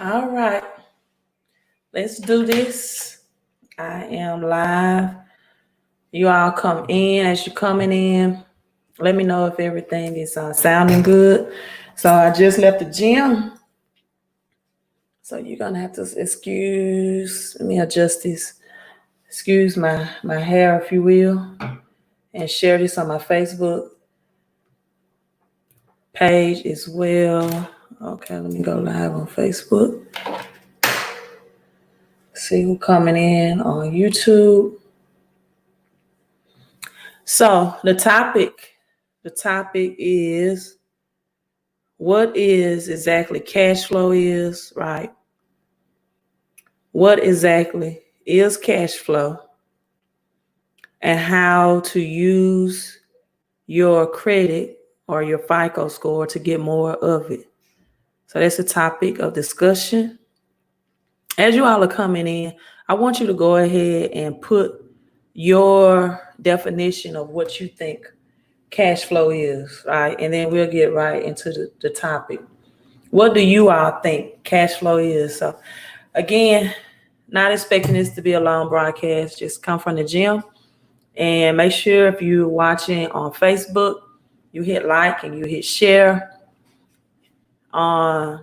All right, let's do this. I am live. You all come in as you're coming in. Let me know if everything is sounding good. So I just left the gym. So you're gonna have to let me adjust this. Excuse my hair, if you will, and share this on my Facebook page as well. Okay, let me go live on Facebook. See who coming in on YouTube. So the topic is what is exactly cash flow is, right? What exactly is cash flow and how to use your credit or your FICO score to get more of it. So that's the topic of discussion. As you all are coming in, I want you to go ahead and put your definition of what you think cash flow is, right? And then we'll get right into the topic. What do you all think cash flow is? So again, not expecting this to be a long broadcast. Just come from the gym and make sure if you're watching on Facebook, you hit like and you hit share. On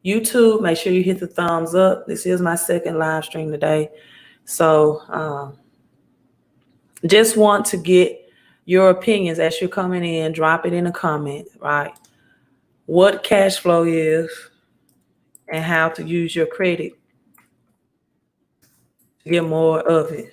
YouTube, make sure you hit the thumbs up. This is my second live stream today. So just want to get your opinions as you're coming in. Drop it in a comment, right? What cash flow is and how to use your credit to get more of it.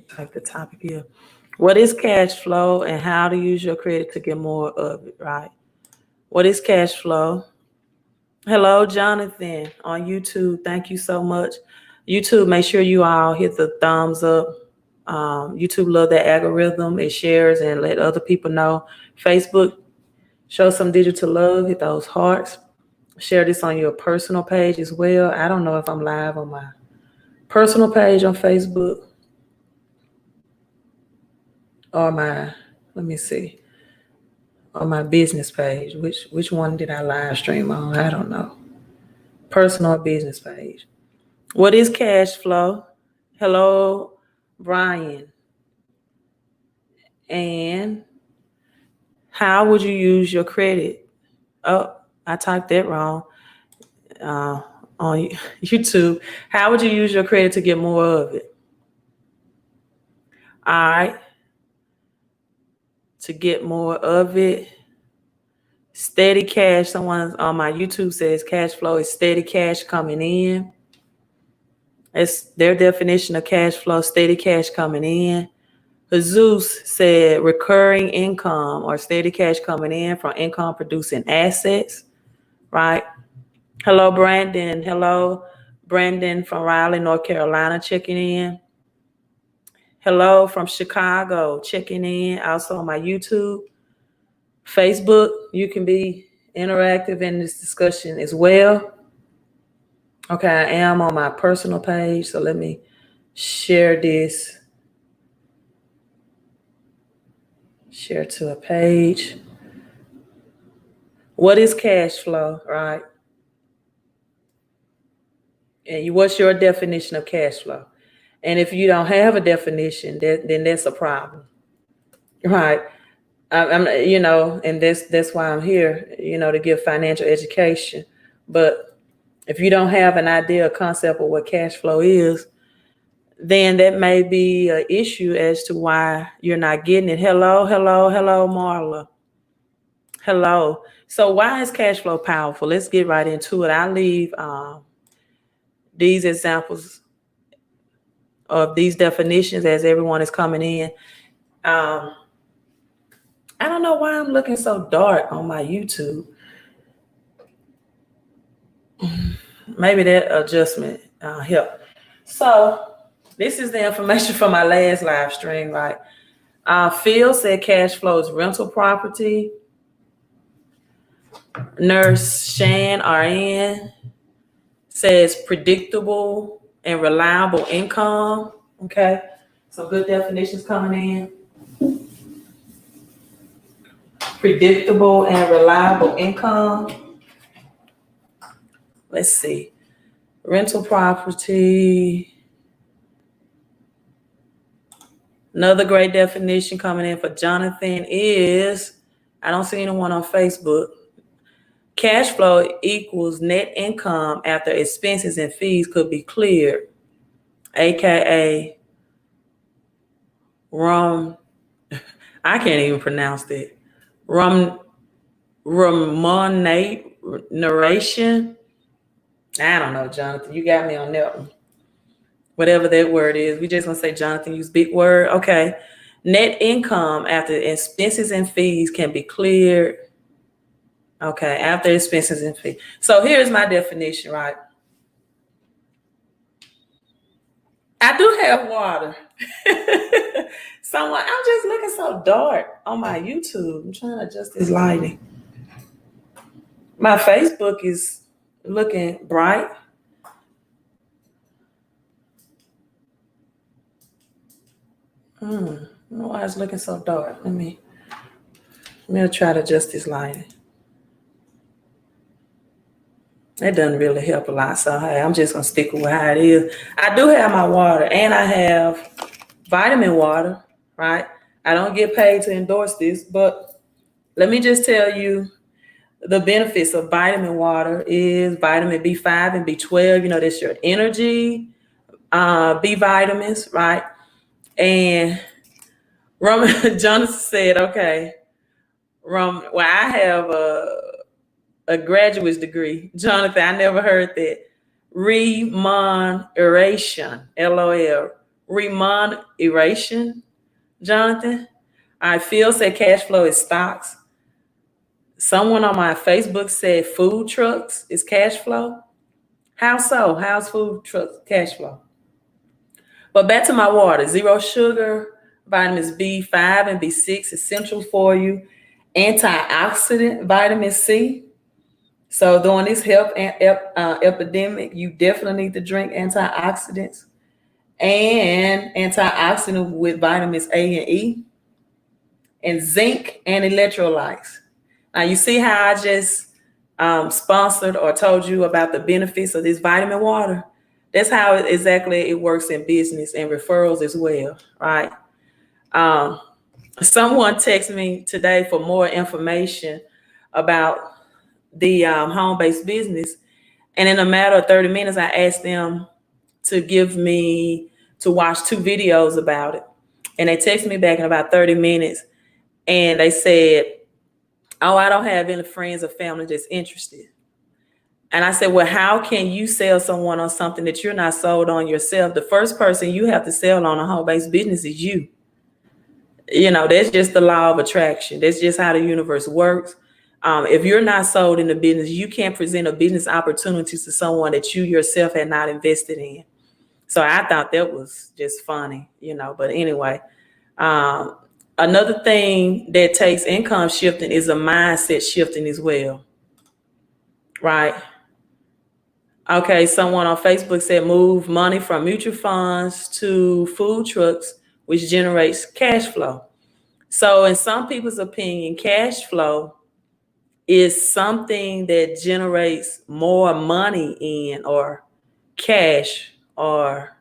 Type the topic here. What is cash flow and how to use your credit to get more of it, right? What is cash flow? Hello, Jonathan on YouTube. Thank you so much. YouTube, make sure you all hit the thumbs up. YouTube love that algorithm. It shares and let other people know. Facebook, show some digital love. Hit those hearts. Share this on your personal page as well. I don't know if I'm live on my personal page on Facebook or let me see, on my business page. Which one did I live stream on? I don't know. Personal business page. What is cash flow? Hello, Brian. And how would you use your credit? Oh, I typed that wrong. On YouTube. How would you use your credit to get more of it? All right. To get more of it. Steady cash. Someone on my YouTube says cash flow is steady cash coming in. It's their definition of cash flow, steady cash coming in. Jesus said recurring income or steady cash coming in from income producing assets, right? Hello, Brandon. Hello, Brandon from Raleigh, North Carolina, checking in. Hello from Chicago, checking in. Also on my YouTube. Facebook, you can be interactive in this discussion as well. Okay, I am on my personal page, so let me share this. Share to a page. What is cash flow, right? And what's your definition of cash flow? And if you don't have a definition, then that's a problem, right? I'm, and that's why I'm here, to give financial education. But if you don't have an idea or concept of what cash flow is, then that may be an issue as to why you're not getting it. Hello, Marla. Hello. So why is cash flow powerful? Let's get right into it. I'll leave these examples of these definitions as everyone is coming in. I don't know why I'm looking so dark on my YouTube. Maybe that adjustment helped. So this is the information from my last live stream, right? Phil said cash flow is rental property. Nurse Shan RN says predictable and reliable income. Okay, some good definitions coming in. Predictable and reliable income. Let's see. Rental property. Another great definition coming in for Jonathan is, I don't see anyone on Facebook. Cash flow equals net income after expenses and fees could be cleared, aka rum. I can't even pronounce that. Remuneration. I don't know, Jonathan. You got me on that one. Whatever that word is, we just gonna say Jonathan use big word. Okay. Net income after expenses and fees can be cleared. Okay, after expenses and fees. So here's my definition, right? I do have water. I'm just looking so dark on my YouTube. I'm trying to adjust this lighting. My Facebook is looking bright. I don't know why it's looking so dark. Let me try to adjust this lighting. It doesn't really help a lot. So hey, I'm just gonna stick with how it is. I do have my water and I have vitamin water, right? I don't get paid to endorse this, but let me just tell you the benefits of vitamin water is vitamin B5 and B12. You know, that's your energy, B vitamins, right? And Jonathan said, okay, well, I have a graduate's degree. Jonathan, I never heard that. Remuneration, LOL. Remuneration, Jonathan. I feel said cash flow is stocks. Someone on my Facebook said food trucks is cash flow. How so? How's food trucks cash flow? But back to my water. Zero sugar, vitamins B5 and B6 essential for you. Antioxidant, vitamin C. So during this health epidemic, you definitely need to drink antioxidants and antioxidant with vitamins A and E and zinc and electrolytes. Now you see how I just sponsored or told you about the benefits of this vitamin water? That's how exactly it works in business and referrals as well, right? Someone texted me today for more information about the home-based business. And in a matter of 30 minutes, I asked them to watch 2 videos about it. And they texted me back in about 30 minutes. And they said, oh, I don't have any friends or family that's interested. And I said, well, how can you sell someone on something that you're not sold on yourself? The first person you have to sell on a home-based business is you. You know, that's just the law of attraction. That's just how the universe works. If you're not sold in the business, you can't present a business opportunity to someone that you yourself had not invested in. So I thought that was just funny, you know. But anyway, another thing that takes income shifting is a mindset shifting as well, right? Okay, someone on Facebook said move money from mutual funds to food trucks, which generates cash flow. So in some people's opinion, cash flow is something that generates more money in or cash or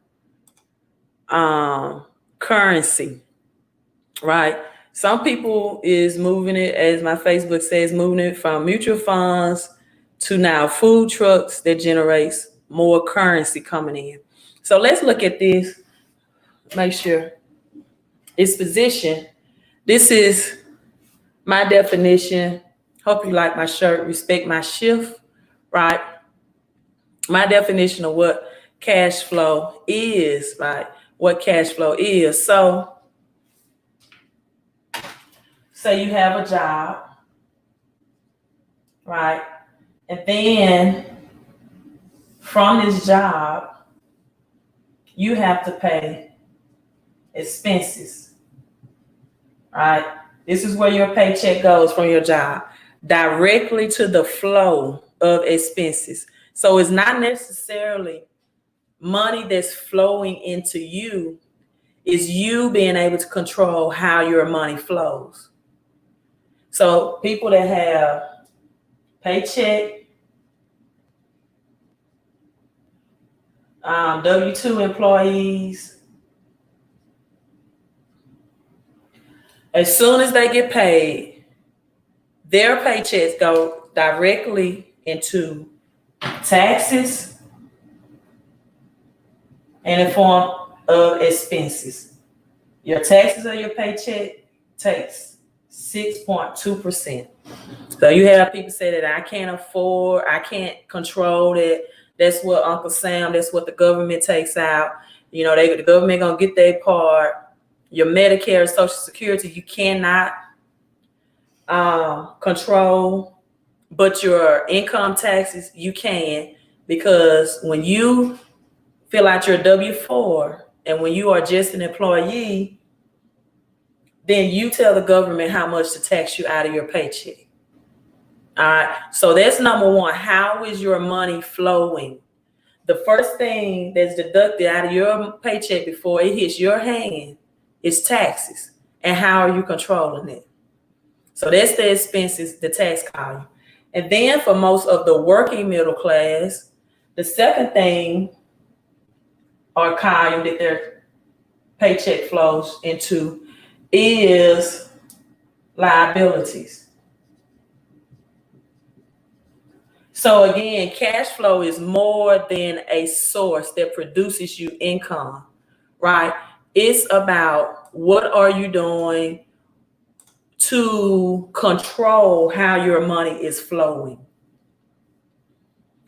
currency, right? Some people is moving it, as my Facebook says, moving it from mutual funds to now food trucks that generates more currency coming in. So let's look at this, make sure it's positioned. This is my definition. Hope you like my shirt, respect my shift, right? My definition of what cash flow is, right? What cash flow is. So say you have a job, right? And then from this job, you have to pay expenses, right? This is where your paycheck goes from your job, directly to the flow of expenses. So it's not necessarily money that's flowing into you is you being able to control how your money flows. So people that have paycheck, W-2 employees, as soon as they get paid, their paychecks go directly into taxes and in form of expenses. Your taxes on your paycheck takes 6.2%. So you have people say that I can't afford, I can't control that. That's what Uncle Sam, that's what the government takes out. You know, the government gonna get their part. Your Medicare, Social Security, you cannot control, but your income taxes, you can, because when you fill out your W-4 and when you are just an employee, then you tell the government how much to tax you out of your paycheck. All right. So that's number one. How is your money flowing? The first thing that's deducted out of your paycheck before it hits your hand is taxes. And how are you controlling it? So that's the expenses, the tax column. And then for most of the working middle class, the second thing or column that their paycheck flows into is liabilities. So again, cash flow is more than a source that produces you income, right? It's about what are you doing to control how your money is flowing.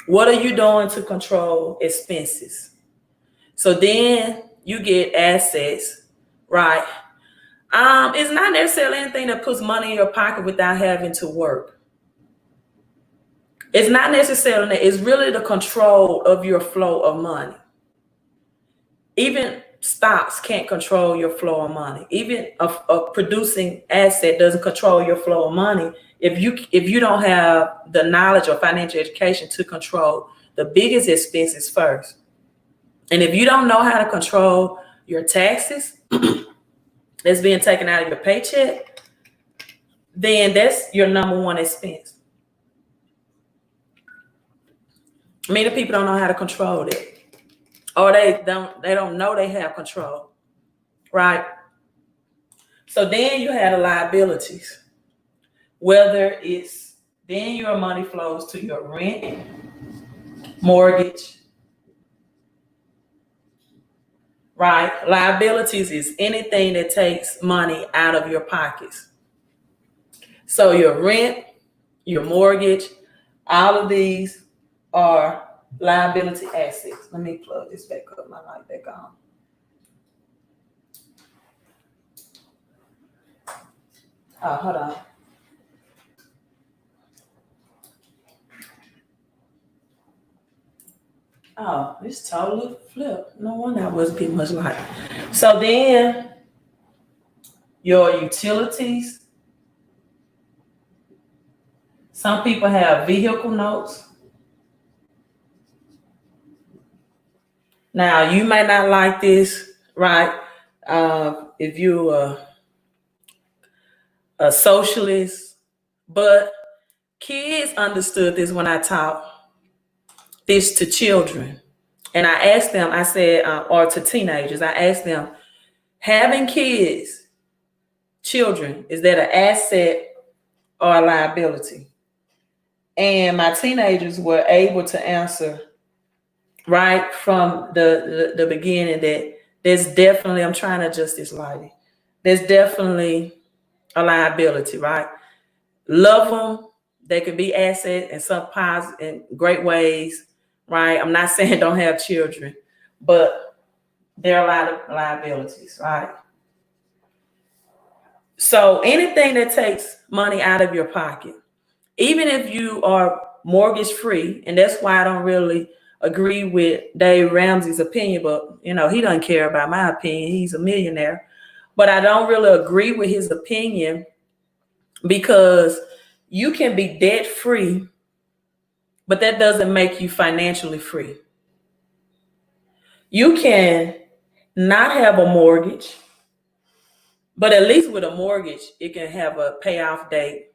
What are you doing to control expenses? So then you get assets, right? It's not necessarily anything that puts money in your pocket without having to work. It's not necessarily that. It's really the control of your flow of money. Even stocks can't control your flow of money. Even a producing asset doesn't control your flow of money if you don't have the knowledge or financial education to control the biggest expenses first. And if you don't know how to control your taxes that's being taken out of your paycheck, then that's your number one expense. Many people don't know how to control it, or they don't know they have control, right? So then you have the liabilities, whether it's then your money flows to your rent, mortgage, right? Liabilities is anything that takes money out of your pockets. So your rent, your mortgage, all of these are liability assets. Let me plug this back up, my light back on. Oh, hold on. Oh, it's totally flipped. No wonder I wasn't getting much light. So then your utilities. Some people have vehicle notes. Now, you may not like this, right? If you're a socialist, but kids understood this when I taught this to children. And I asked them, I said, or to teenagers, I asked them, having kids, children, is that an asset or a liability? And my teenagers were able to answer right from the beginning that there's definitely, I'm trying to adjust this lighting, there's definitely a liability, right? Love them. They could be assets in some positive and great ways, right? I'm not saying don't have children, but there are a lot of liabilities, right? So anything that takes money out of your pocket, even if you are mortgage free, and that's why I don't really agree with Dave Ramsey's opinion, but he doesn't care about my opinion. He's a millionaire, but I don't really agree with his opinion because you can be debt free, but that doesn't make you financially free. You can not have a mortgage, but at least with a mortgage, it can have a payoff date,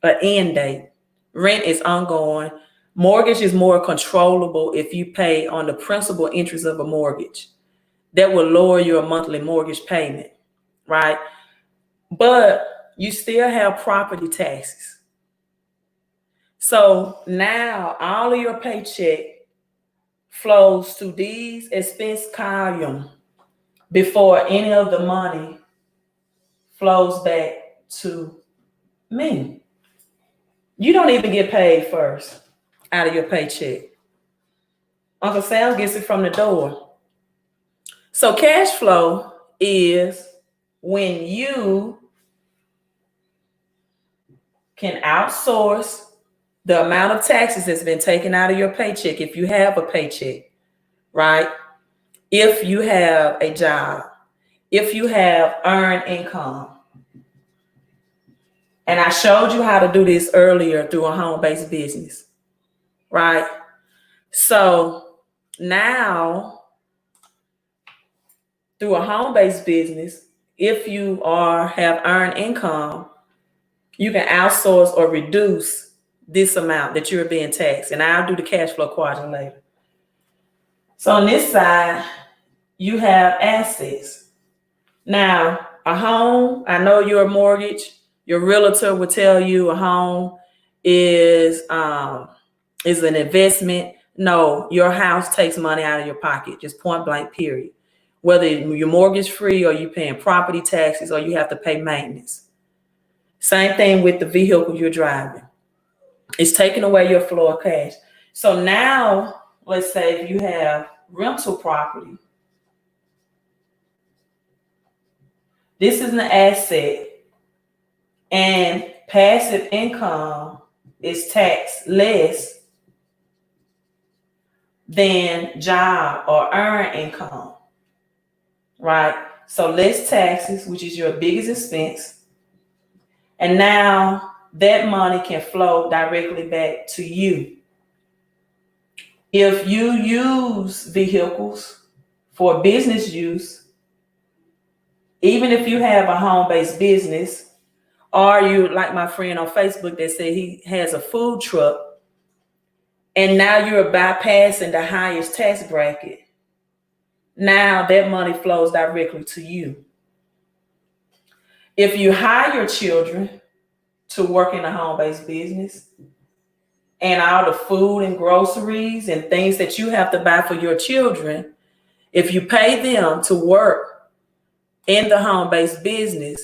an end date. Rent is ongoing. Mortgage is more controllable if you pay on the principal interest of a mortgage. That will lower your monthly mortgage payment, right? But you still have property taxes. So now all of your paycheck flows to these expense column before any of the money flows back to me. You don't even get paid first out of your paycheck. Uncle Sam gets it from the door. So cash flow is when you can outsource the amount of taxes that's been taken out of your paycheck if you have a paycheck, right? If you have a job, if you have earned income. And I showed you how to do this earlier through a home-based business, right? So now through a home-based business, if you have earned income, you can outsource or reduce this amount that you're being taxed. And I'll do the cash flow quadrant later. So on this side, you have assets. Now, a home, I know your mortgage, your realtor will tell you a home is an investment. No, your house takes money out of your pocket, just point blank, period. Whether you're mortgage free or you're paying property taxes or you have to pay maintenance. Same thing with the vehicle you're driving. It's taking away your flow of cash. So now, let's say if you have rental property, this is an asset, and passive income is taxed less than job or earned income, right? So less taxes, which is your biggest expense. And now that money can flow directly back to you. If you use vehicles for business use, even if you have a home-based business, or you like my friend on Facebook that said he has a food truck, and now you're bypassing the highest tax bracket, now that money flows directly to you. If you hire children to work in a home-based business, and all the food and groceries and things that you have to buy for your children, if you pay them to work in the home-based business,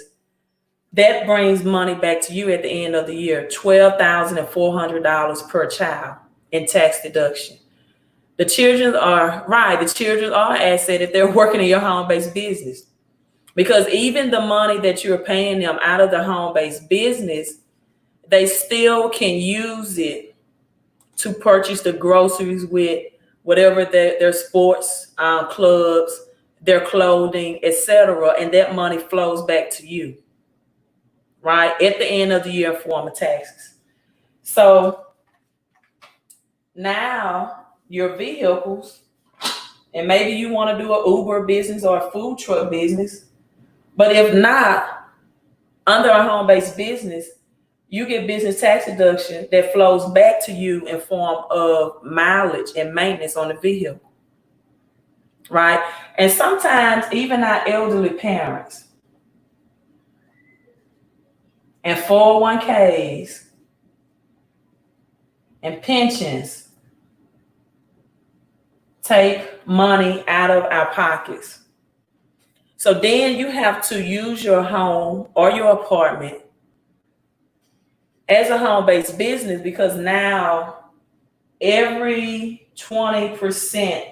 that brings money back to you at the end of the year, $12,400 per child in tax deduction. The children are asset if they're working in your home-based business. Because even the money that you're paying them out of the home-based business, they still can use it to purchase the groceries with, whatever their sports clubs, their clothing, etc. And that money flows back to you, right? At the end of the year in form of taxes. So now your vehicles, and maybe you want to do an Uber business or a food truck business, but if not, under a home-based business, you get business tax deduction that flows back to you in form of mileage and maintenance on the vehicle, right? And sometimes even our elderly parents and 401ks and pensions take money out of our pockets. So then you have to use your home or your apartment as a home-based business, because now every 20%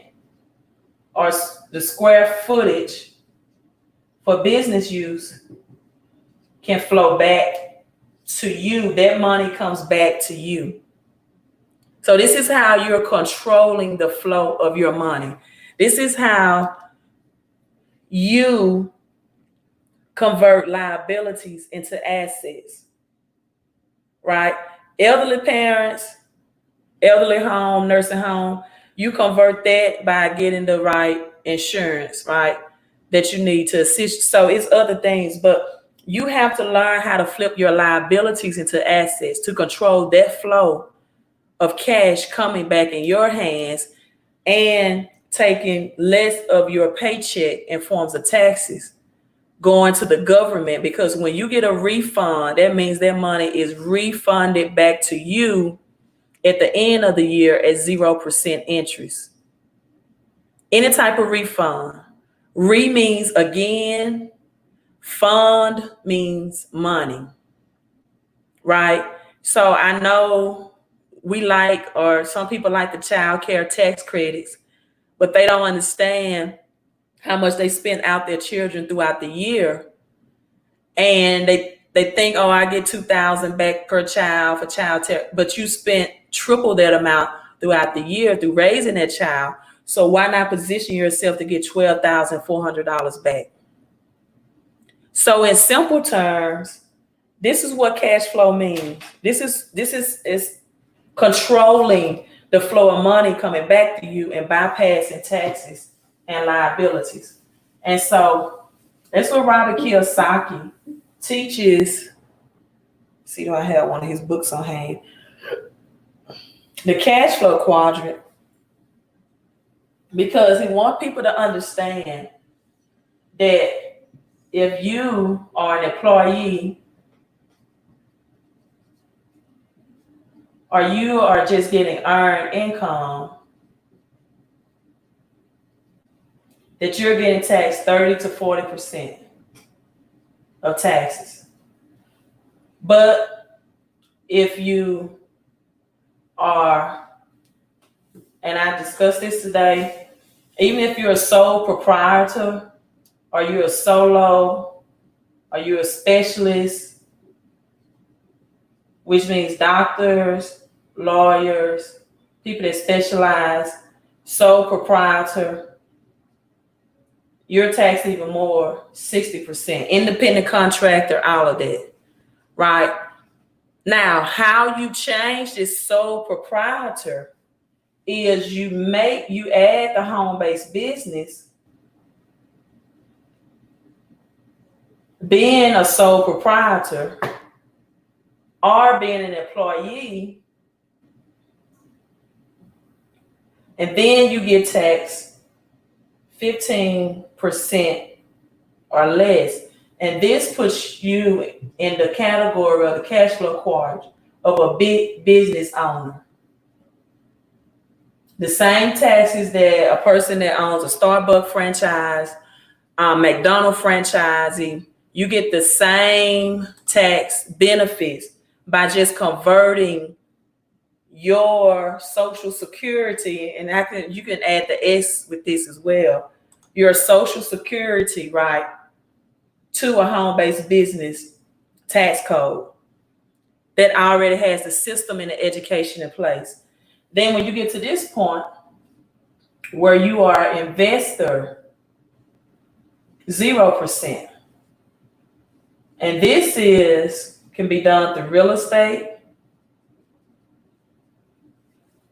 or the square footage for business use can flow back to you. That money comes back to you. So this is how you're controlling the flow of your money. This is how you convert liabilities into assets, right? Elderly parents, elderly home, nursing home, you convert that by getting the right insurance, right? that you need to assist. So it's other things, but you have to learn how to flip your liabilities into assets to control that flow of cash coming back in your hands and taking less of your paycheck in forms of taxes going to the government, because when you get a refund, that means that money is refunded back to you at the end of the year at 0% interest. Any type of refund. Re means again, fund means money, right? So I know we like, or some people like the child care tax credits, but they don't understand how much they spend out their children throughout the year. And they think, oh, I get 2,000 back per child for child care, but you spent triple that amount throughout the year through raising that child. So why not position yourself to get $12,400 back? So in simple terms, this is what cash flow means. This is controlling the flow of money coming back to you and bypassing taxes and liabilities. And so that's what Robert Kiyosaki teaches. See, do I have one of his books on hand? The cash flow quadrant, because he wants people to understand that if you are an employee or you are just getting earned income, that you're getting taxed 30 to 40% of taxes. But if you are, and I discussed this today, even if you're a sole proprietor or you're a solo or you're a specialist, which means doctors, lawyers, people that specialize, sole proprietor, you're taxed even more, 60%. Independent contractor, all of that, right? Now, how you change this sole proprietor is you add the home-based business. Being a sole proprietor or being an employee, and then you get taxed 15% or less. And this puts you in the category of the cash flow quadrant of a big business owner. The same taxes that a person that owns a Starbucks franchise, McDonald's franchisee, you get the same tax benefits by just converting your Social Security, and you can add the S with this as well, your Social Security, right, to a home-based business tax code that already has the system and the education in place. Then when you get to this point where you are an investor, 0%. And this can be done through real estate.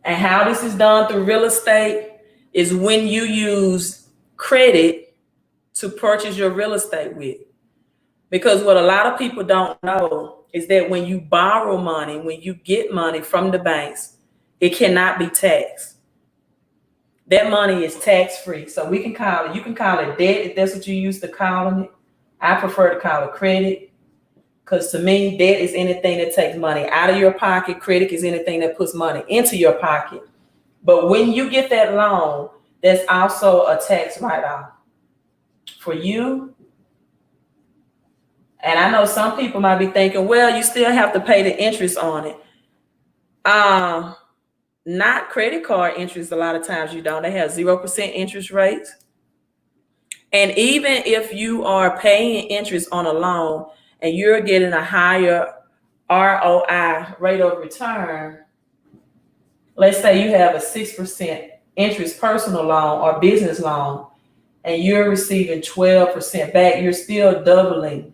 And how this is done through real estate is when you use credit to purchase your real estate with. Because what a lot of people don't know is that when you borrow money, when you get money from the banks, it cannot be taxed. That money is tax-free. So you can call it debt if that's what you used to call it. I prefer to call it credit, because to me, debt is anything that takes money out of your pocket. Credit is anything that puts money into your pocket. But when you get that loan, that's also a tax write-off for you. And I know some people might be thinking, well, you still have to pay the interest on it. Not credit card interest. A lot of times you don't. They have 0% interest rates. And even if you are paying interest on a loan and you're getting a higher ROI, rate of return, let's say you have a 6% interest personal loan or business loan, and you're receiving 12% back, you're still doubling.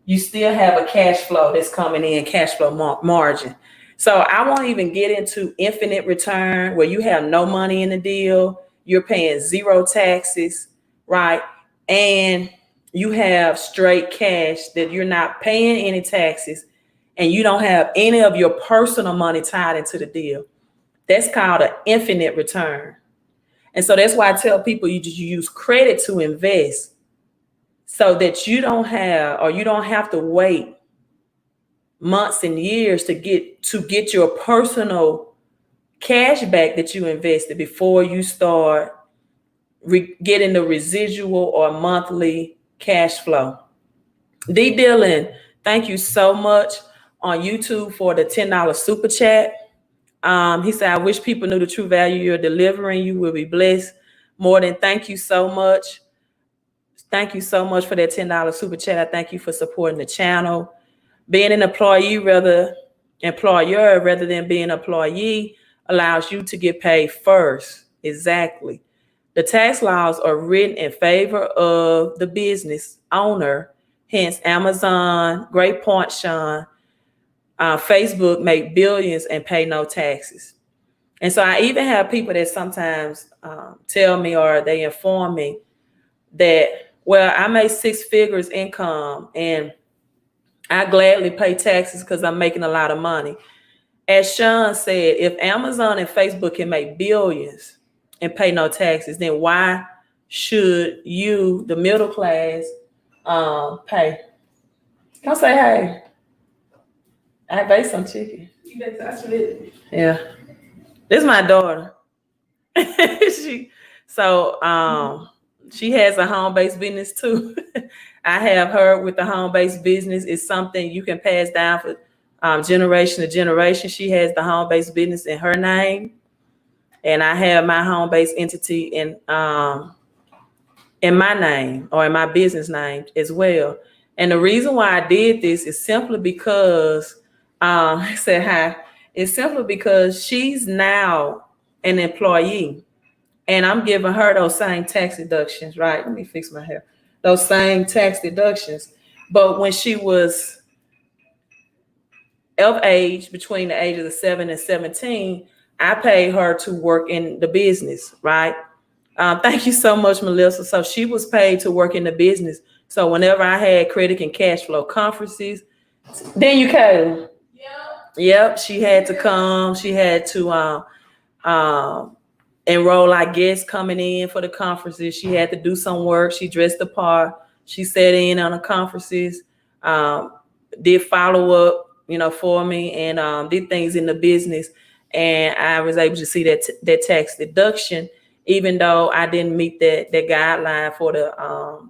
You still have a cash flow that's coming in, cash flow margin. So I won't even get into infinite return where you have no money in the deal. You're paying zero taxes, right? and you have straight cash that you're not paying any taxes, and you don't have any of your personal money tied into the deal. That's called an infinite return. And so that's why I tell people you just use credit to invest, so that you don't have to wait months and years to get your personal cash back that you invested before you start getting the residual or monthly cash flow. D Dillon, thank you so much on YouTube for the $10 super chat. He said, I wish people knew the true value you're delivering. You will be blessed. More than thank you so much. Thank you so much for that $10 super chat. I thank you for supporting the channel. Being an employer rather than being an employee allows you to get paid first. Exactly. The tax laws are written in favor of the business owner. Hence, Amazon, great point, Sean. Facebook make billions and pay no taxes. And so I even have people that sometimes tell me, or they inform me that, well, I make 6 figures income and I gladly pay taxes because I'm making a lot of money. As Sean said, if Amazon and Facebook can make billions and pay no taxes, then why should you, the middle class, pay? Come say hey. I baked some chicken. You baked some. Yeah. This is my daughter. She has a home-based business too. I have her with the home-based business. It's something you can pass down for generation to generation. She has the home-based business in her name, and I have my home-based entity in my name, or in my business name as well. And the reason why I did this is simply because I said hi. It's simply because she's now an employee, and I'm giving her those same tax deductions, right? Let me fix my hair. Those same tax deductions. But when she was of age, between the ages of 7 and 17, I paid her to work in the business, right? Thank you so much, Melissa. So she was paid to work in the business. So whenever I had credit and cash flow conferences, then you came. Yep, she had to come. She had to enroll our guests coming in for the conferences. She had to do some work. She dressed the part. She sat in on the conferences, did follow up, for me, and did things in the business. And I was able to see that tax deduction, even though I didn't meet that guideline for the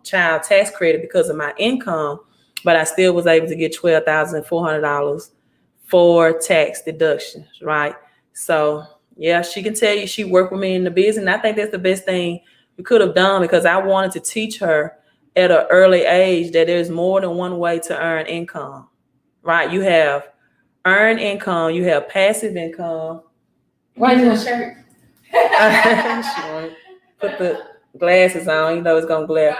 child tax credit because of my income, but I still was able to get $12,400 for tax deductions, right? So yeah, she can tell you she worked with me in the business. And I think that's the best thing we could have done, because I wanted to teach her at an early age that there's more than one way to earn income, right? You have earned income, you have passive income. Why you want a shirt? Put the glasses on, it's gonna glare.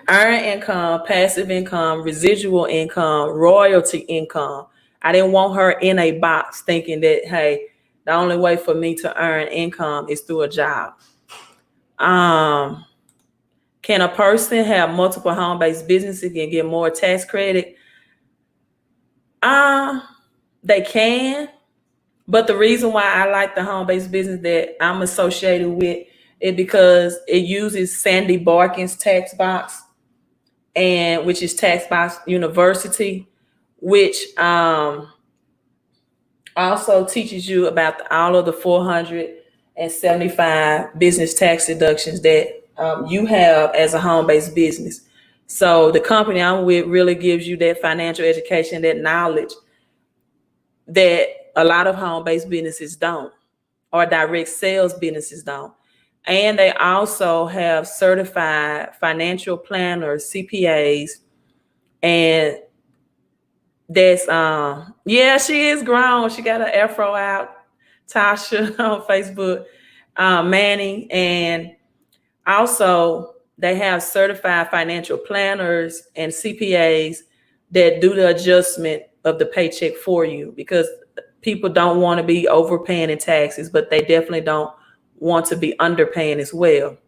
Earned income, passive income, residual income, royalty income. I didn't want her in a box thinking that, hey, the only way for me to earn income is through a job. Can a person have multiple home-based businesses and get more tax credit? They can, but the reason why I like the home-based business that I'm associated with is because it uses Sandy Barkin's tax box, and which is Tax Box University, which also teaches you about all of the 475 business tax deductions that you have as a home-based business. So the company I'm with really gives you that financial education, that knowledge that a lot of home-based businesses don't, or direct sales businesses don't. And they also have certified financial planners, CPAs, and that's yeah, she is grown. She got an afro out, Tasha on Facebook, Manning, and also they have certified financial planners and CPAs that do the adjustment of the paycheck for you, because people don't want to be overpaying in taxes, but they definitely don't want to be underpaying as well.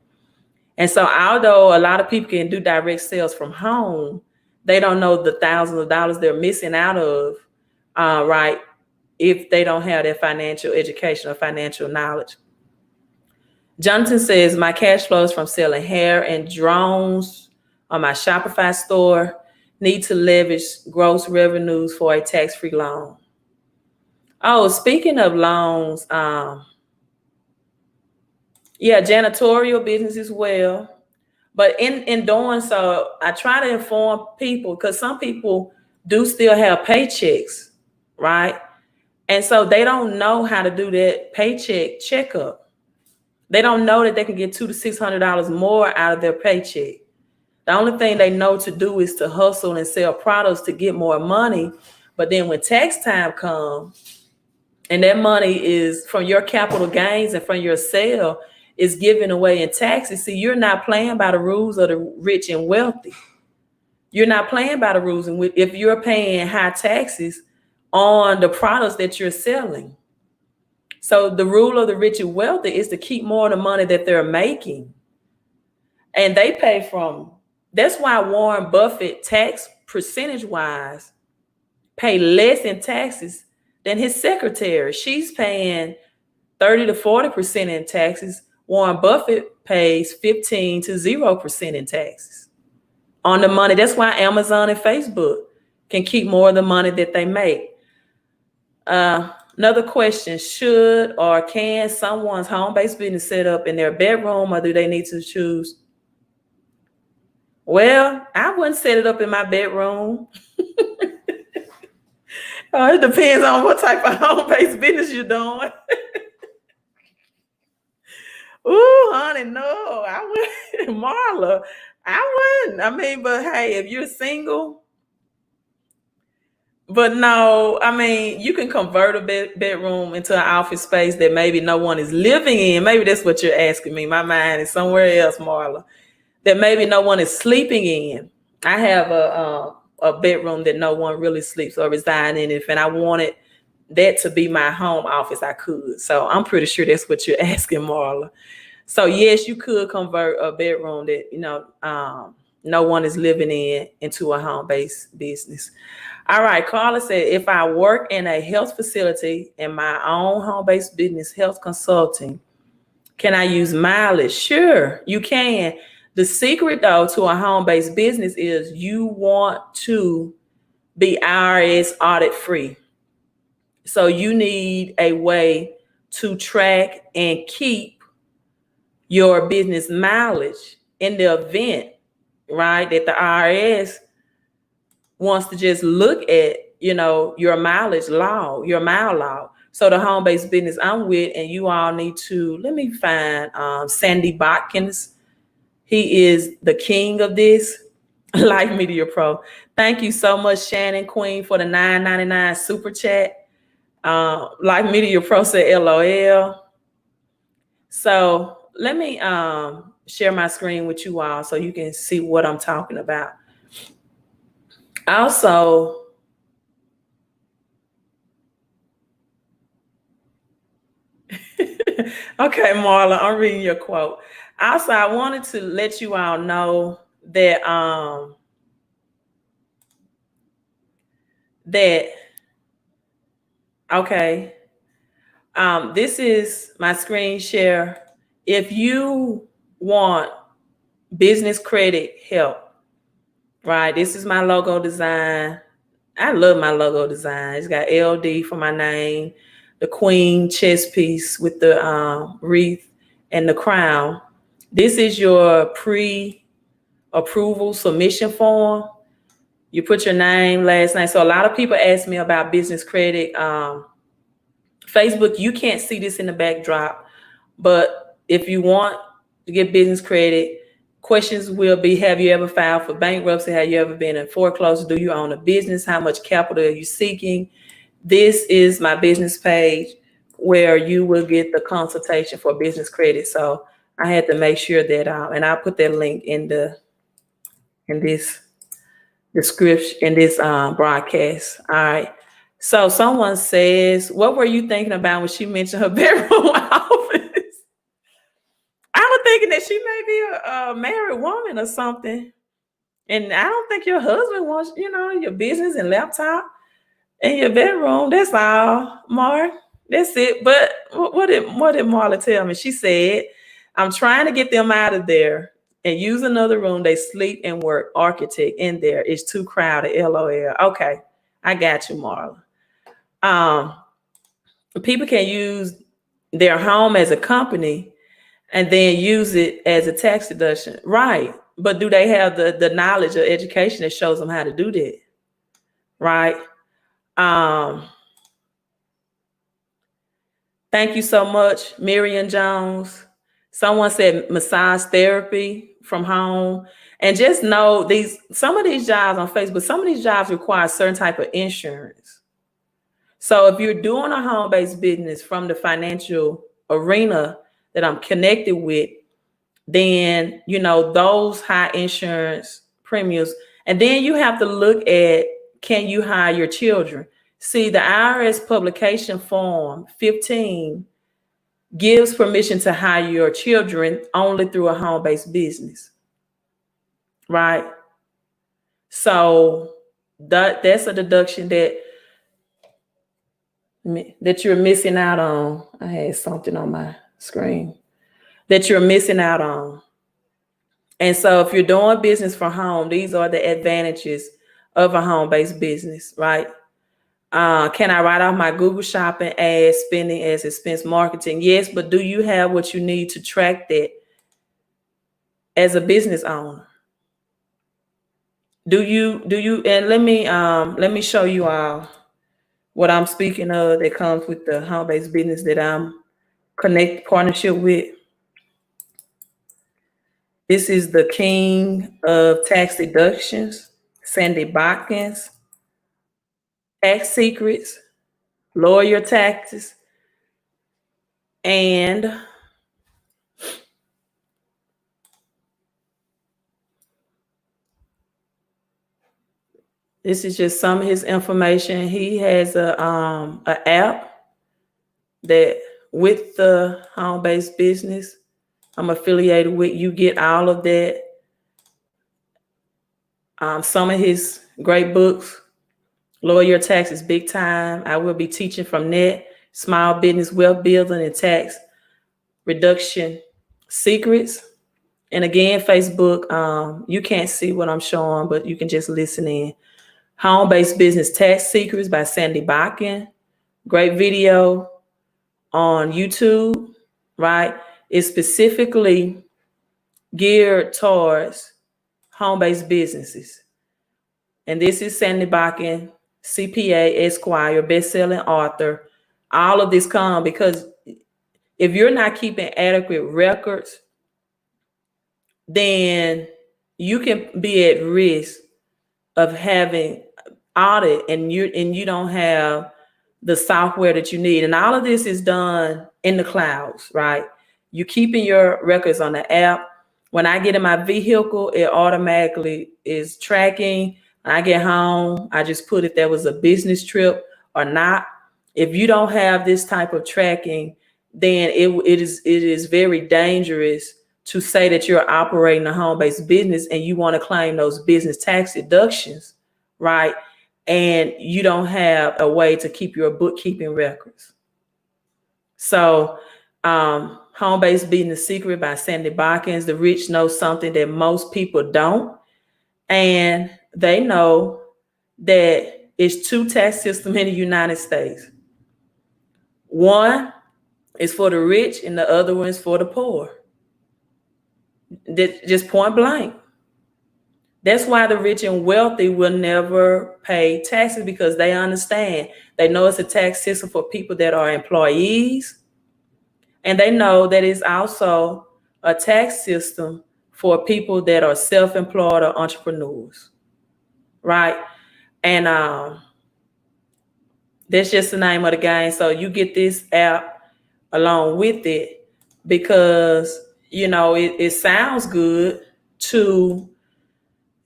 And so although a lot of people can do direct sales from home, they don't know the thousands of dollars they're missing out of, right, if they don't have that financial education or financial knowledge. Jonathan says, my cash flows from selling hair and drones on my Shopify store. Need to leverage gross revenues for a tax-free loan. Oh, speaking of loans, yeah, janitorial business as well. But in doing so, I try to inform people because some people do still have paychecks, right? And so they don't know how to do that paycheck checkup. They don't know that they can get $200 to $600 more out of their paycheck. The only thing they know to do is to hustle and sell products to get more money. But then when tax time comes, and that money is from your capital gains and from your sale is given away in taxes. See, you're not playing by the rules of the rich and wealthy. You're not playing by the rules. And if you're paying high taxes on the products that you're selling. So the rule of the rich and wealthy is to keep more of the money that they're making. And they pay from, that's why Warren Buffett, tax percentage wise, pay less in taxes than his secretary. She's paying 30 to 40% in taxes. Warren Buffett pays 15 to 0% in taxes on the money. That's why Amazon and Facebook can keep more of the money that they make. Another question, should or can someone's home-based business set up in their bedroom, or do they need to choose? Well, I wouldn't set it up in my bedroom. It depends on what type of home-based business you're doing. Ooh, honey, no, I wouldn't. Marla, I wouldn't. I mean, but hey, if you're single, but no, I mean, you can convert a bedroom into an office space that maybe no one is living in. Maybe that's what you're asking me. My mind is somewhere else, Marla, that maybe no one is sleeping in. I have a bedroom that no one really sleeps or resides in. If and I wanted that to be my home office, I could. So I'm pretty sure that's what you're asking, Marla. So yes, you could convert a bedroom that no one is living in into a home-based business. All right, Carla said, if I work in a health facility and my own home-based business, health consulting, can I use mileage? Sure, you can. The secret, though, to a home-based business is you want to be IRS audit free. So you need a way to track and keep your business mileage in the event, right, that the IRS wants to just look at, your mileage log, your mile log. So the home-based business I'm with, and you all need to, let me find Sandy Botkins. He is the king of this. Life Media Pro. Thank you so much, Shannon Queen, for the $9.99 super chat. Life Media Pro said LOL. So let me share my screen with you all so you can see what I'm talking about. Also, okay, Marla, I'm reading your quote. Also, I wanted to let you all know that this is my screen share. If you want business credit help, right? This is my logo design. I love my logo design. It's got LD for my name, the queen chess piece with the wreath and the crown. This is your pre-approval submission form. You put your name, last name. So a lot of people ask me about business credit. Facebook, you can't see this in the backdrop, but if you want to get business credit, questions will be, have you ever filed for bankruptcy? Have you ever been in foreclosure? Do you own a business? How much capital are you seeking? This is my business page where you will get the consultation for business credit. So I had to make sure that, and I'll put that link in this description, in this broadcast. All right. So someone says, what were you thinking about when she mentioned her bedroom office? I was thinking that she may be a married woman or something. And I don't think your husband wants, your business and laptop in your bedroom. That's all, Mark. That's it. But what did Marla tell me? She said, I'm trying to get them out of there and use another room. They sleep and work. Architect in there. It's too crowded. LOL. Okay. I got you, Marla. People can use their home as a company and then use it as a tax deduction. Right. But do they have the knowledge or education that shows them how to do that? Right. Thank you so much, Miriam Jones. Someone said massage therapy from home. And just know some of these jobs on Facebook, some of these jobs require a certain type of insurance. So if you're doing a home-based business from the financial arena that I'm connected with, then those high insurance premiums. And then you have to look at, can you hire your children? See, the IRS publication form 15 gives permission to hire your children only through a home-based business, right? So that's a deduction that you're missing out on. I had something on my screen that you're missing out on. And so if you're doing business from home, these are the advantages of a home-based business, right? Can I write off my Google Shopping ads spending as expense marketing? Yes, but do you have what you need to track that as a business owner? Do you? And let me show you all what I'm speaking of that comes with the home-based business that I'm partnership with. This is the king of tax deductions, Sandy Botkins. Tax secrets, lower your taxes, and this is just some of his information. He has a app that with the home-based business I'm affiliated with. You get all of that. Some of his great books, Lower Your Taxes Big Time. I will be teaching from that. Small Business Wealth Building and Tax Reduction Secrets. And again, Facebook, you can't see what I'm showing, but you can just listen in. Home-Based Business Tax Secrets by Sandy Bakken. Great video on YouTube, right? It's specifically geared towards home-based businesses. And this is Sandy Bakken, CPA, Esquire, best-selling author. All of this come because if you're not keeping adequate records, then you can be at risk of having audit and you don't have the software that you need. And all of this is done in the clouds, right? You keeping your records on the app. When I get in my vehicle, it automatically is tracking. When I get home, I just put if there was a business trip or not. If you don't have this type of tracking, then it is very dangerous to say that you're operating a home-based business and you want to claim those business tax deductions, right? And you don't have a way to keep your bookkeeping records. So Home-Based Business Secret by Sandy Botkins. The rich know something that most people don't. And they know that it's two tax systems in the United States. One is for the rich and the other one is for the poor. Just point blank. That's why the rich and wealthy will never pay taxes, because they understand. They know it's a tax system for people that are employees. And they know that it's also a tax system for people that are self-employed or entrepreneurs, right? And that's just the name of the game. So you get this app along with it because, it sounds good to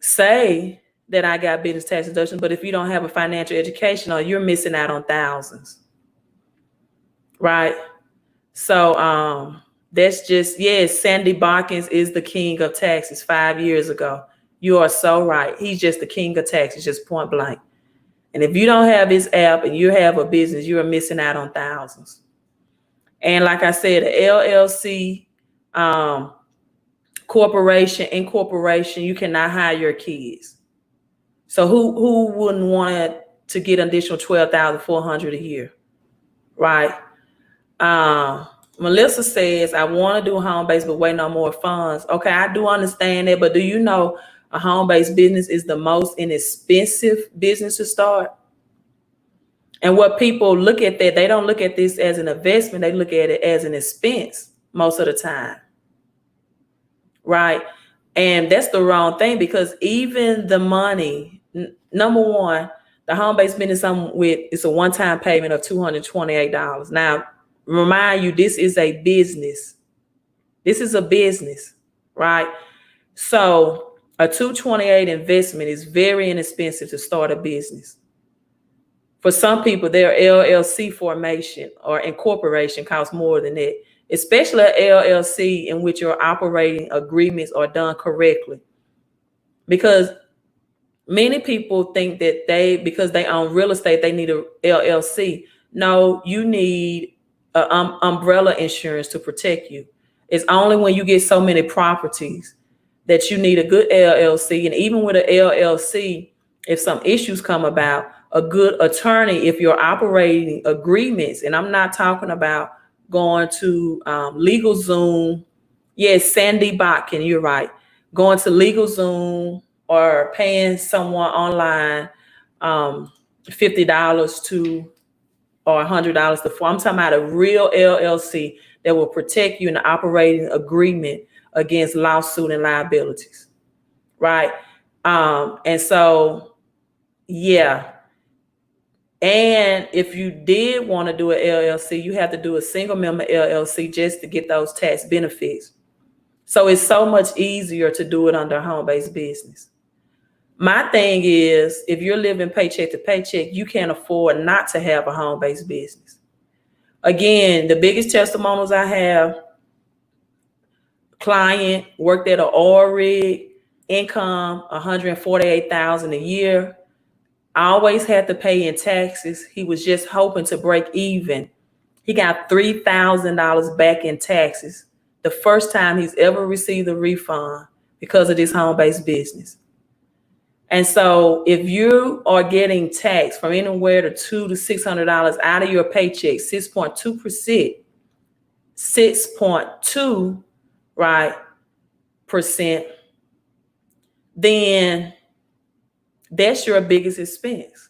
say that I got business tax deduction, but if you don't have a financial education, you're missing out on thousands, right? So That's just, yes, Sandy Barkins is the king of taxes 5 years ago. You are so right. He's just the king of taxes, just point blank. And if you don't have this app and you have a business, you are missing out on thousands. And like I said, the LLC, corporation, incorporation, you cannot hire your kids. So who wouldn't want to get an additional $12,400 a year, right? Melissa says, I want to do home base, but wait on more funds. Okay, I do understand that, but do you know a home based business is the most inexpensive business to start? And what people look at that, they don't look at this as an investment, they look at it as an expense most of the time, right? And that's the wrong thing, because even the money, number one, the home based business it's a one-time payment of $228. Now, remind you, this is a business. This is a business, right? So a $228 investment is very inexpensive to start a business. For some people, their LLC formation or incorporation costs more than that, especially an LLC in which your operating agreements are done correctly. Because many people think that because they own real estate, they need a LLC. No, you need umbrella insurance to protect you. It's only when you get so many properties that you need a good LLC. And even with an LLC, if some issues come about, a good attorney, if you're operating agreements, and I'm not talking about going to LegalZoom. Yes, Sandy Botkin, you're right. Going to LegalZoom or paying someone online $50 to or $100 to form. I'm talking about a real LLC that will protect you in the operating agreement against lawsuit and liabilities, right? And so, yeah. And if you did want to do an LLC, you have to do a single member LLC just to get those tax benefits. So it's so much easier to do it under a home-based business. My thing is, if you're living paycheck to paycheck, you can't afford not to have a home-based business. Again, the biggest testimonials I have, client worked at an oil rig, income $148,000 a year. I always had to pay in taxes. He was just hoping to break even. He got $3,000 back in taxes the first time he's ever received a refund because of this home-based business. And so if you are getting taxed from anywhere to $200 to $600 out of your paycheck, 6.2%, 6.2, right, percent, then that's your biggest expense.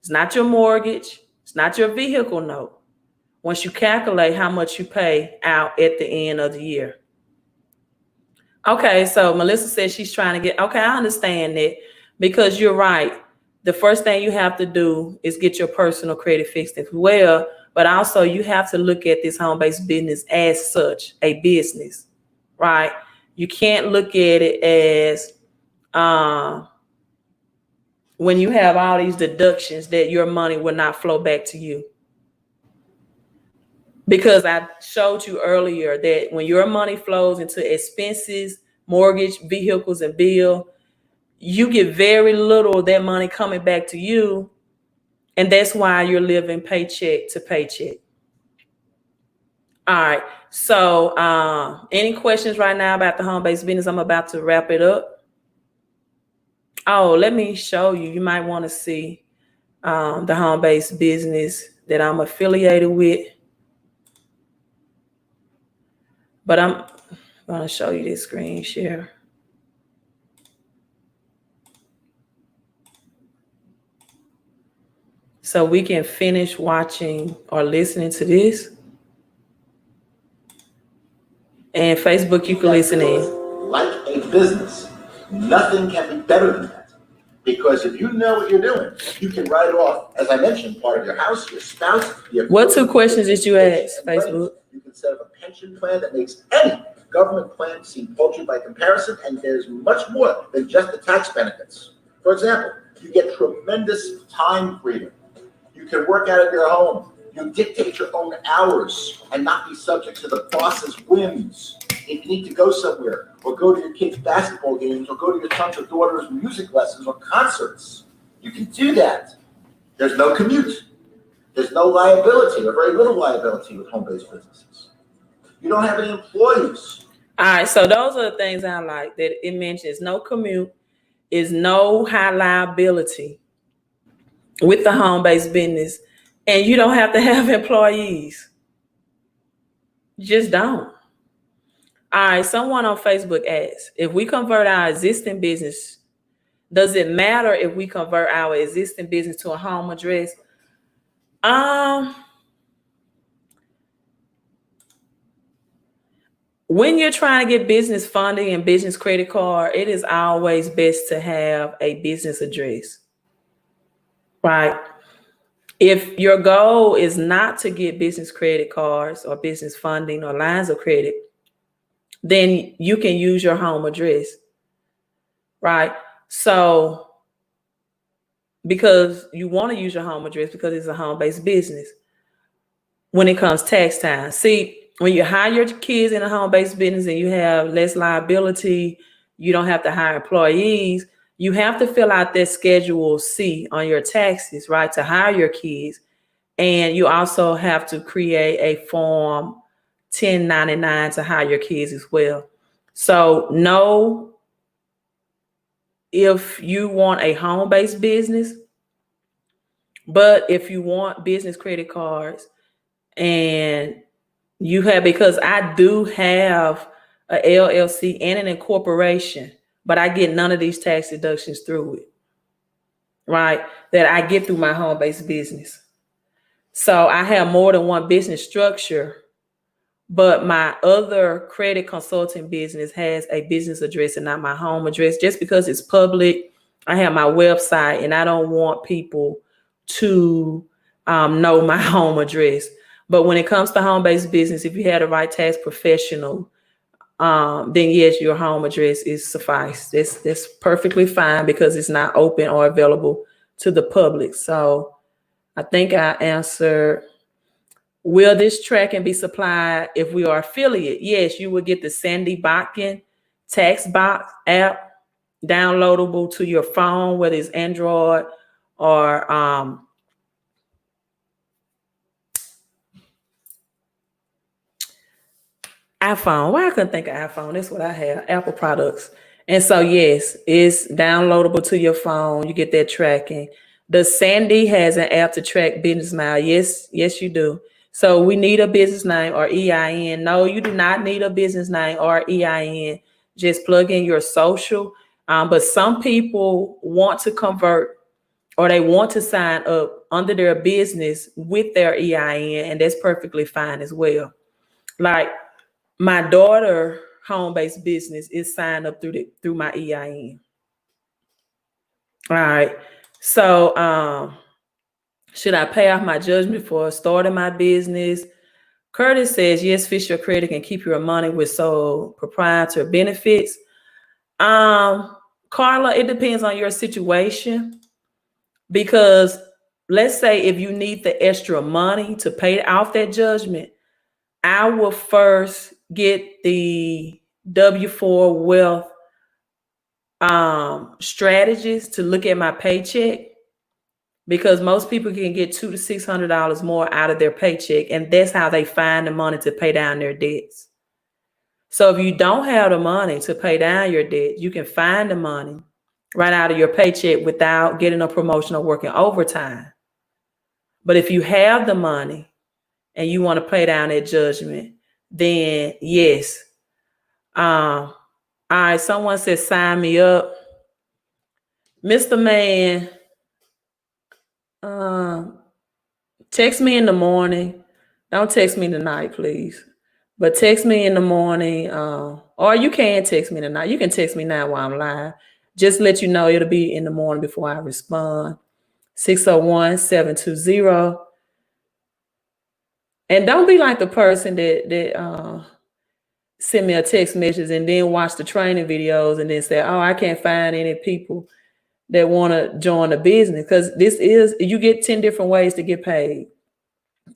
It's not your mortgage. It's not your vehicle note. Once you calculate how much you pay out at the end of the year. Okay, so Melissa says she's trying to get, okay, I understand that, because you're right. The first thing you have to do is get your personal credit fixed as well, but also you have to look at this home-based business as such, a business, right? You can't look at it as when you have all these deductions that your money will not flow back to you. Because I showed you earlier that when your money flows into expenses, mortgage, vehicles, and bill, you get very little of that money coming back to you. And that's why you're living paycheck to paycheck. All right. So any questions right now about the home-based business? I'm about to wrap it up. Oh, let me show you. You might want to see the home-based business that I'm affiliated with. But I'm going to show you this screen share. So we can finish watching or listening to this. And Facebook, you can listen in. Like a business, nothing can be better than that. Because if you know what you're doing, you can write off, as I mentioned, part of your house, your spouse. What 2 questions did you ask, Facebook? You can set up a pension plan that makes any government plan seem paltry by comparison, and there's much more than just the tax benefits. For example, you get tremendous time freedom. You can work out of your home. You dictate your own hours and not be subject to the boss's whims. If you need to go somewhere, or go to your kids' basketball games, or go to your son's or daughter's music lessons or concerts, you can do that. There's no commute. There's no liability, or very little liability with home-based businesses. You don't have any employees. All right, so those are the things I like, that it mentions no commute, is no high liability with the home-based business, and you don't have to have employees. You just don't. All right, someone on Facebook asked, if we convert our existing business, does it matter if we convert our existing business to a home address? When you're trying to get business funding and business credit card, it is always best to have a business address, right? If your goal is not to get business credit cards or business funding or lines of credit, then you can use your home address, right? So, because you want to use your home address because it's a home-based business. When it comes tax time, see, when you hire your kids in a home-based business and you have less liability, you don't have to hire employees, you have to fill out that Schedule C on your taxes, right, to hire your kids. And you also have to create a Form 1099 to hire your kids as well. So no, if you want a home-based business, but if you want business credit cards and you have, because I do have a LLC and an incorporation, but I get none of these tax deductions through it, right? That I get through my home-based business. So I have more than one business structure, but my other credit consulting business has a business address and not my home address, just because it's public. I have my website and I don't want people to know my home address. But when it comes to home-based business, if you have the right tax professional, then yes, your home address is suffice. That's perfectly fine because it's not open or available to the public. So I think I answered. Will this tracking be supplied if we are affiliate? Yes, you will get the Sandy Botkin tax box app downloadable to your phone, whether it's Android or iPhone. Why I couldn't think of iPhone? That's what I have, Apple products. And so yes, it's downloadable to your phone. You get that tracking. The Sandy has an app to track business mile. Yes, you do. So we need a business name or EIN. No, you do not need a business name or EIN. Just plug in your social. But some people want to convert or they want to sign up under their business with their EIN, and that's perfectly fine as well. Like my daughter home-based business is signed up through my EIN. All right. So should I pay off my judgment for starting my business? Curtis says, yes, fix your credit and keep your money with sole proprietor benefits. Carla, it depends on your situation, because let's say if you need the extra money to pay off that judgment, I will first get the W-4 wealth strategies to look at my paycheck, because most people can get $200 to $600 more out of their paycheck, and that's how they find the money to pay down their debts. So if you don't have the money to pay down your debt, you can find the money right out of your paycheck without getting a promotion or working overtime. But if you have the money and you want to pay down that judgment, then yes. All right, someone says sign me up. Mr. Man, text me in the morning. Don't text me tonight, please. But text me in the morning, or you can text me tonight. You can text me now while I'm live. Just let you know it'll be in the morning before I respond. 601-720. And don't be like the person that send me a text message and then watch the training videos and then say, oh, I can't find any people that want to join the business. Because you get 10 different ways to get paid.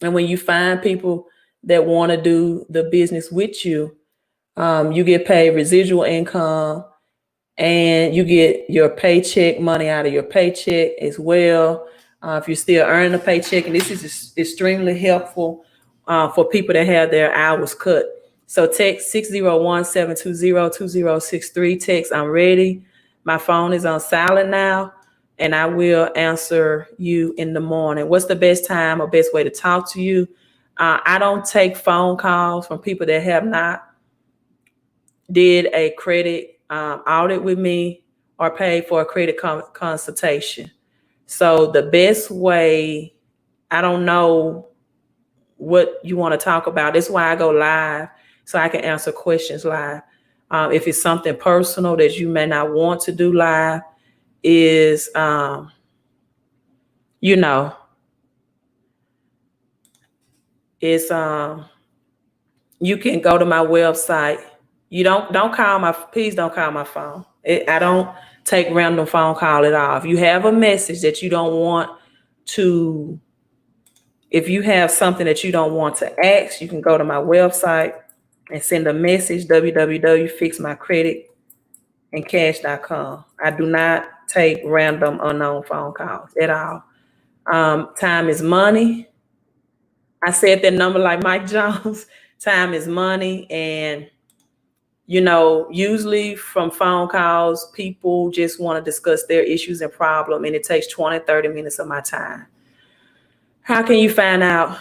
And when you find people that want to do the business with you, you get paid residual income, and you get your paycheck money out of your paycheck as well. If you're still earning a paycheck, and this is extremely helpful for people that have their hours cut. So text 601-720-2063. Text I'm ready. My phone is on silent now, and I will answer you in the morning. What's the best time or best way to talk to you? I don't take phone calls from people that have not did a credit audit with me or paid for a credit consultation. So the best way, I don't know what you want to talk about. That's why I go live, so I can answer questions live. If it's something personal that you may not want to do live, is you know, it's you can go to my website. You don't call my, please don't call my phone. I don't take random phone call at all. If you have a message that you don't want to, if you have something that you don't want to ask, you can go to my website and send a message, www.fixmycreditandcash.com. I do not take random unknown phone calls at all. Time is money. I said that number like Mike Jones. Time is money. And usually from phone calls, people just want to discuss their issues and problem, and it takes 20, 30 minutes of my time. How can you find out?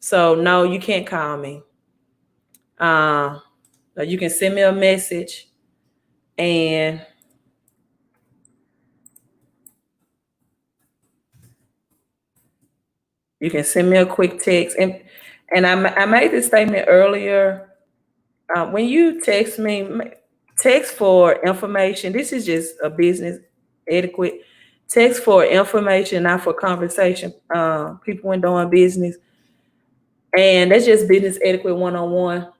So no, you can't call me. You can send me a message, and you can send me a quick text. And I made this statement earlier. When you text me, text for information. This is just a business etiquette. Text for information, not for conversation. People when doing business, and that's just business etiquette 101.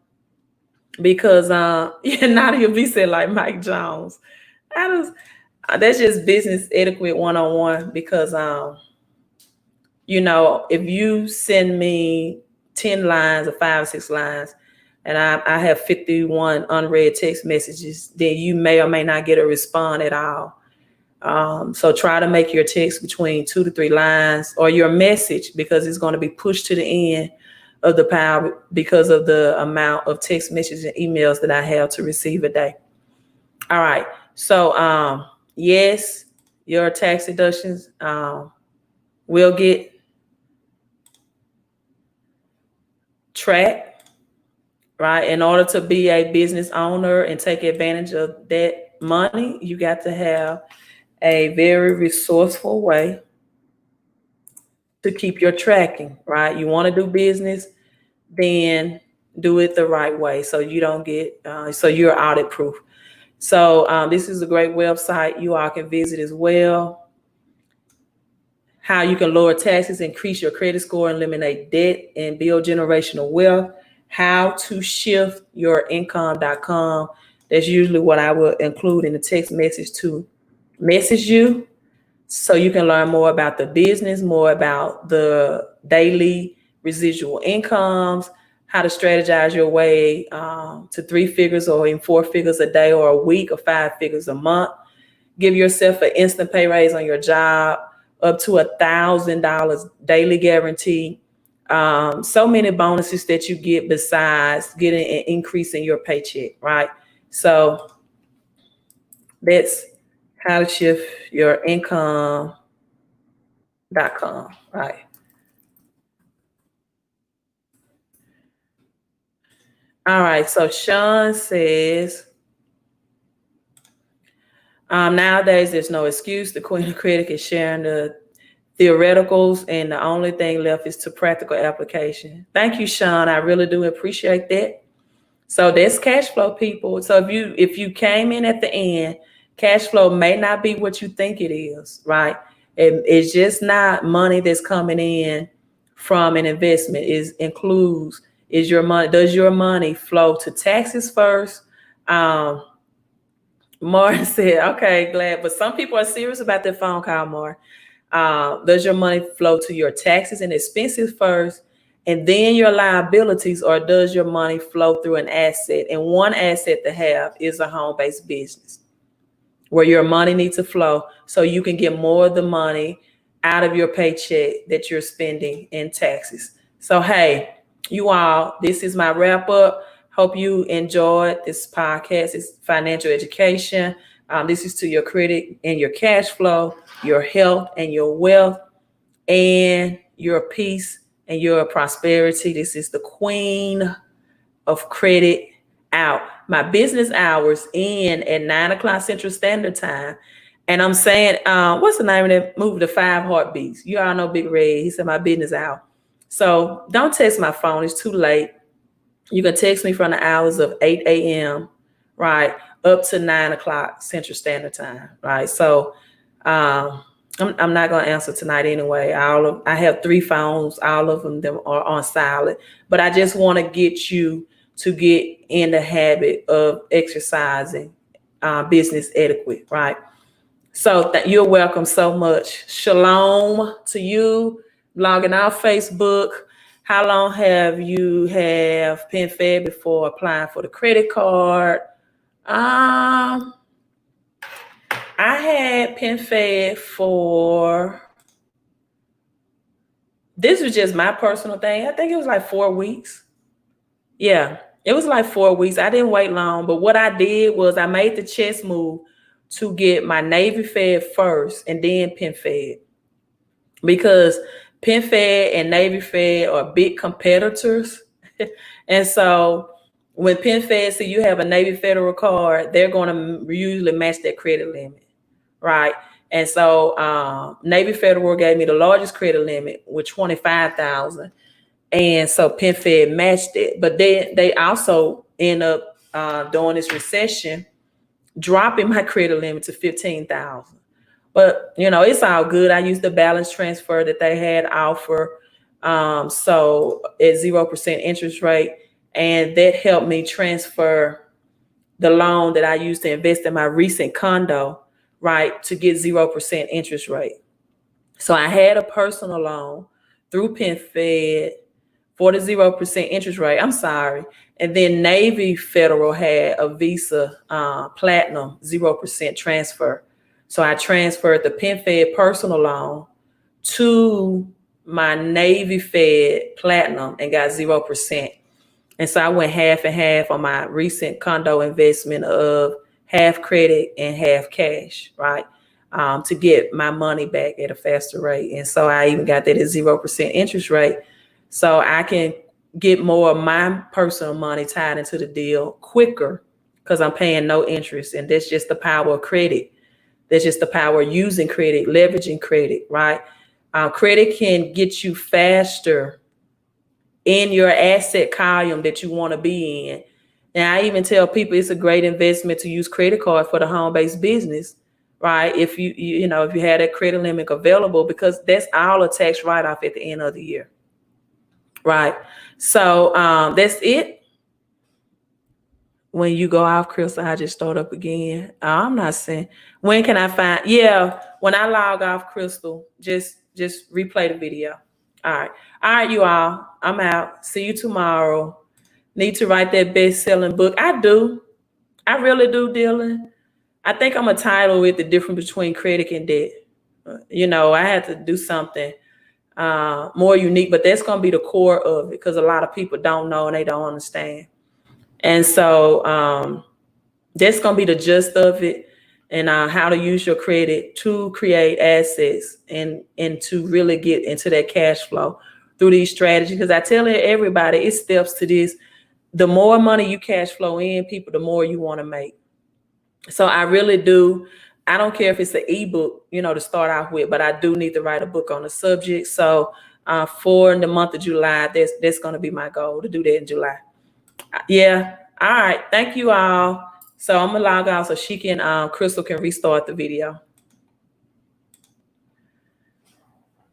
Because Nadia B said like Mike Jones. That's just business etiquette 101. Because if you send me 10 lines or 5 or 6 lines, and I have 51 unread text messages, then you may or may not get a response at all. So try to make your text between 2 to 3 lines, or your message, because it's going to be pushed to the end of the pile because of the amount of text messages and emails that I have to receive a day. All right. So yes, your tax deductions will get tracked, right? In order to be a business owner and take advantage of that money, you got to have a very resourceful way to keep your tracking, right? You want to do business, then do it the right way so you don't get, so you're audit proof. So this is a great website you all can visit as well. How you can lower taxes, increase your credit score, eliminate debt, and build generational wealth. How to shift your income.com. That's usually what I will include in the text message to message you, so you can learn more about the business, more about the daily residual incomes, how to strategize your way to 3 figures or in 4 figures a day or a week, or 5 figures a month. Give yourself an instant pay raise on your job, up to $1,000 daily guarantee. So many bonuses that you get besides getting an increase in your paycheck, right? So that's how to shift your income.com, right? All right. So Sean says, nowadays there's no excuse. The queen of critic is sharing the theoreticals, and the only thing left is to practical application. Thank you, Sean. I really do appreciate that. So that's cash flow, people. So if you came in at the end, cash flow may not be what you think it is, right? It's just not money that's coming in from an investment. Is your money, does your money flow to taxes first? Martin said, okay, glad. But some people are serious about their phone call, Martin. Does your money flow to your taxes and expenses first? And then your liabilities, or does your money flow through an asset? And one asset to have is a home-based business where your money needs to flow so you can get more of the money out of your paycheck that you're spending in taxes. So, hey, you all, this is my wrap up. Hope you enjoyed this podcast. It's financial education. This is to your credit and your cash flow, your health and your wealth, and your peace and your prosperity. This is the queen of credit out. My business hours end at 9 o'clock Central Standard Time. And I'm saying, what's the name of that movie, The Five Heartbeats? You all know Big Red. He said my business hour. So don't text my phone. It's too late. You can text me from the hours of 8 a.m., right, up to 9 o'clock Central Standard Time, right? So I'm not going to answer tonight anyway. I have 3 phones. All of them are on silent. But I just want to get you to get in the habit of exercising business etiquette, right? So you're welcome so much. Shalom to you. Logging off Facebook. How long have you have PenFed before applying for the credit card? I had PenFed for, this was just my personal thing. I think it was like 4 weeks. Yeah, it was like 4 weeks. I didn't wait long, but what I did was I made the chess move to get my Navy Fed first and then PenFed, because PenFed and Navy Fed are big competitors. And so when PenFed say you have a Navy Federal card, they're going to usually match that credit limit, right? And so Navy Federal gave me the largest credit limit with 25,000. And so PenFed matched it. But they also end up during this recession dropping my credit limit to 15,000. But it's all good. I used the balance transfer that they had offer, so at 0% interest rate, and that helped me transfer the loan that I used to invest in my recent condo, right, to get 0% interest rate. So I had a personal loan through PenFed for the 0% interest rate. I'm sorry. And then Navy Federal had a Visa Platinum 0% transfer. So I transferred the PenFed personal loan to my Navy Fed Platinum and got 0%. And so I went half and half on my recent condo investment of half credit and half cash, right? To get my money back at a faster rate. And so I even got that at 0% interest rate. So I can get more of my personal money tied into the deal quicker because I'm paying no interest. And that's just the power of credit. That's just the power of using credit, leveraging credit, right? Credit can get you faster in your asset column that you want to be in. And I even tell people it's a great investment to use credit card for the home-based business, right? If you had that credit limit available, because that's all a tax write-off at the end of the year, right? So that's it. When you go off, Crystal, I just start up again. I'm not saying, when can I find? Yeah, when I log off, Crystal, just replay the video. All right, you all. I'm out. See you tomorrow. Need to write that best-selling book. I do. I really do, Dylan. I think I'm a title with the difference between credit and debt. I had to do something more unique, but that's going to be the core of it, because a lot of people don't know and they don't understand. And so that's going to be the gist of it, and how to use your credit to create assets and to really get into that cash flow through these strategies. Because I tell everybody, it steps to this. The more money you cash flow in, people, the more you want to make. So I really do. I don't care if it's an ebook, to start off with, but I do need to write a book on the subject. So for the month of July, that's going to be my goal, to do that in July. Yeah. All right. Thank you all. So I'm going to log out so Crystal can restart the video.